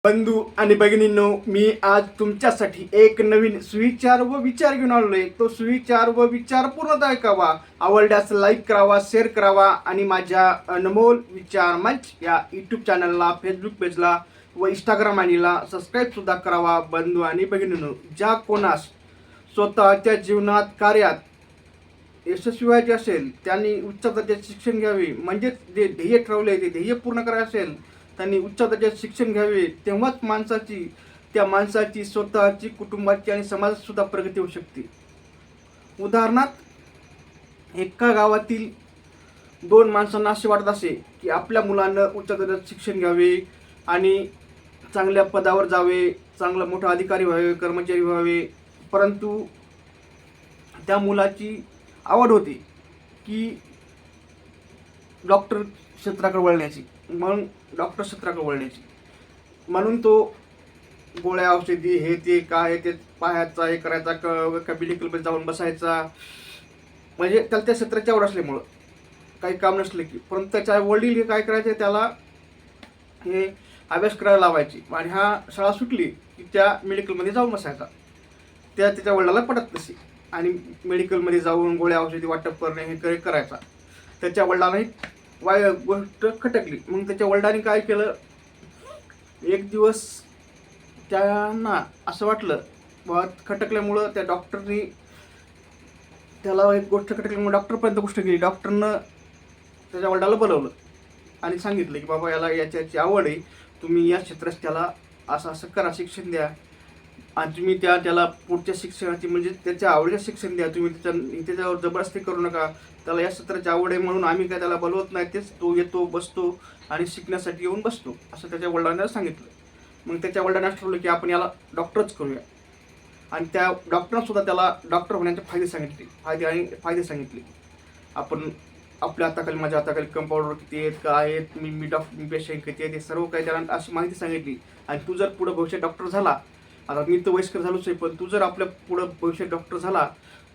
बंधू आणि भगिनींनो, मी आज तुमच्यासाठी एक नवीन सुविचार व विचार घेऊन आलोय. तो सुविचार व विचार पूर्णतः ऐकावा, आवडल्यास लाईक करावा, शेअर करावा आणि माझ्या अनमोल विचार मंच या यूट्यूब चॅनलला, फेसबुक पेजला व इंस्टाग्राम आयडीला सबस्क्राईब सुद्धा करावा. बंधू आणि भगिनींनो, ज्या कोणास स्वतःच्या जीवनात कार्यात यशस्वी व्हायचे असेल त्यांनी उच्च दर्जाचे शिक्षण घ्यावे. म्हणजेच जे ध्येय ठरवले ते ध्येय पूर्ण करायचे असेल त्यांनी उच्च दर्जाचे शिक्षण घ्यावे. तेव्हाच त्या माणसाची स्वतःची, कुटुंबाची आणि समाजाची सुद्धा प्रगती होऊ शकते. उदाहरणार्थ, एका गावातील दोन माणसांना असे वाटत असे की आपल्या मुलांना उच्च दर्जाचे शिक्षण घ्यावे आणि चांगल्या पदावर जावे, चांगला मोठा अधिकारी व्हावे, कर्मचारी व्हावे. परंतु त्या मुलाची आवड होती की डॉक्टर क्षेत्राकडे वळण्याची. म्हणून तो गोळ्या, औषधी, हे ते काय ते पाहायचा, हे करायचा, का मेडिकलमध्ये जाऊन बसायचा. म्हणजे त्याला त्या क्षेत्राची आवड असल्यामुळं काही काम नसलं की. परंतु त्याच्या वडील हे काय करायचे, त्याला हे अभ्यास करायला लावायचे आणि हा शाळा सुटली की त्या मेडिकलमध्ये जाऊन बसायचा. त्याच्या वडिलाला पडत नसे आणि मेडिकलमध्ये जाऊन गोळ्या, औषधी वाटप करणे हे करायचा. त्याच्या वडिलांनाही गोष्ट खटकली. मग त्याच्या वडिलांनी काय केलं, एक दिवस त्यांना असं वाटलं खटकल्यामुळं त्या डॉक्टरनी त्याला एक गोष्ट खटकल्यामुळे डॉक्टरपर्यंत गोष्ट गेली. डॉक्टरनं त्याच्या वडिलाला बोलवलं आणि सांगितलं की बाबा याची आवड आहे, तुम्ही या क्षेत्रात त्याला असं असं करा, शिक्षण द्या आणि तुम्ही त्याला पुढच्या शिक्षणाची म्हणजे त्याच्या आवडीचं शिक्षण द्या. तुम्ही त्याच्यावर जबरदस्ती करू नका. त्याला या क्षेत्राची आवड आहे म्हणून आम्ही काय त्याला बोलवत नाही, तेच तो येतो, बसतो आणि शिकण्यासाठी येऊन बसतो, असं त्याच्या वडिलांना सांगितलं. मग त्याच्या वडिलांना ठरवलं की आपण याला डॉक्टरच करूया. आणि त्या डॉक्टरनं सुद्धा त्याला डॉक्टर होण्याचे फायदे सांगितले. आपण आपल्या हाताखाली, माझ्या हाताखाली कंपाऊंडर किती आहेत, काय आहेत, मी पेशंट किती आहेत, हे सर्व काही त्याला अशी माहिती सांगितली. आणि तू जर पुढं भविष्यात डॉक्टर झाला, आता मी तर वयस्कर झालोच आहे, पण तू जर आपल्या पुढं भविष्यात डॉक्टर झाला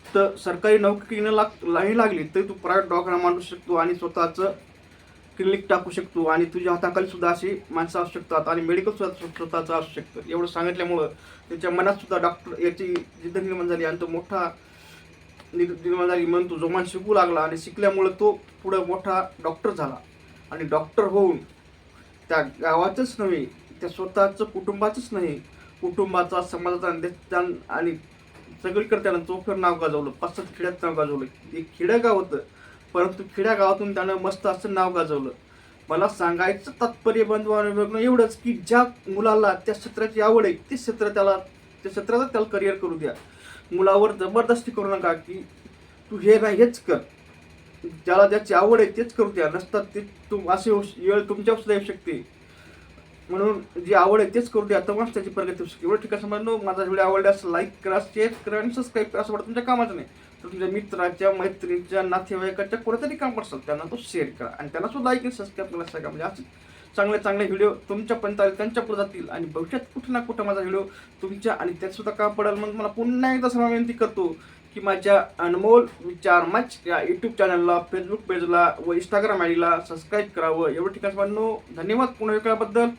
तर सरकारी नोकरी नाही लागली तरी तू प्रायव्हेट दवाखाना मांडू शकतो आणि स्वतःचं क्लिनिक टाकू शकतो आणि तुझ्या हाताखाली सुद्धा अशी माणसं असू शकतात आणि मेडिकल सुद्धा स्वतःचं असू शकतं. एवढं सांगितल्यामुळं त्याच्या मनात सुद्धा डॉक्टर याची जिद्द निर्माण झाली आणि तो मोठा निर्माण झाली. म्हणून तो जोमान शिकू लागला आणि शिकल्यामुळं तो पुढं मोठा डॉक्टर झाला. आणि डॉक्टर होऊन त्या गावाचंच नव्हे, त्या स्वतःचं कुटुंबाचंच नाही, कुटुंबाचा, समाजाचा आणि सगळीकडे त्यानं चोखर नाव गाजवलं. 5-7 खेड्यात नाव गाजवलं. एक खेडेगाव होतं, परंतु खेड्यागावातून त्यानं मस्त असं नाव गाजवलं. मला सांगायचं तात्पर्य बंधू आणि एवढंच की ज्या मुलाला त्या क्षेत्राची आवड आहे त्या क्षेत्रात त्याला करिअर करू द्या. मुलावर जबरदस्ती करू नका की तू हे नाही हेच कर. ज्याला ज्याची आवड आहे तेच करू द्या. नसतात ते असे वेळ तुमच्यावर सुद्धा येऊ शकते. म्हणून जी आवड आहे तेच करू द्या, तेव्हाच त्याची प्रगती होऊ शकते. एवढं ठिकाण समजलो. माझा व्हिडिओ आवडल्यास लाईक करा, शेअर करा आणि सबस्क्राईब करा. असं वाटतं तुमच्या कामाचं नाही तर तुमच्या मित्राच्या, मैत्रिणीच्या, नातेवाईकाच्या कोणतरी काम असेल त्यांना तो शेअर करा आणि त्यांना सुद्धा लाईक आणि सबस्क्राईब करायला सांगा. म्हणजे असे चांगले व्हिडिओ तुमच्यापर्यंत आले, त्यांच्या पुढे जातील आणि भविष्यात कुठं ना कुठं माझा व्हिडिओ तुमच्या आणि त्यात सुद्धा काम पडेल. मग मला पुन्हा एकदा सर्व विनंती करतो की माझ्या अनमोल विचार मंच या यूट्यूब चॅनलला, फेसबुक पेजला व इंस्टाग्राम आयडीला सबस्क्राईब करावं. एवढं ठिकाण धन्यवाद पुन्हा ऐकल्याबद्दल.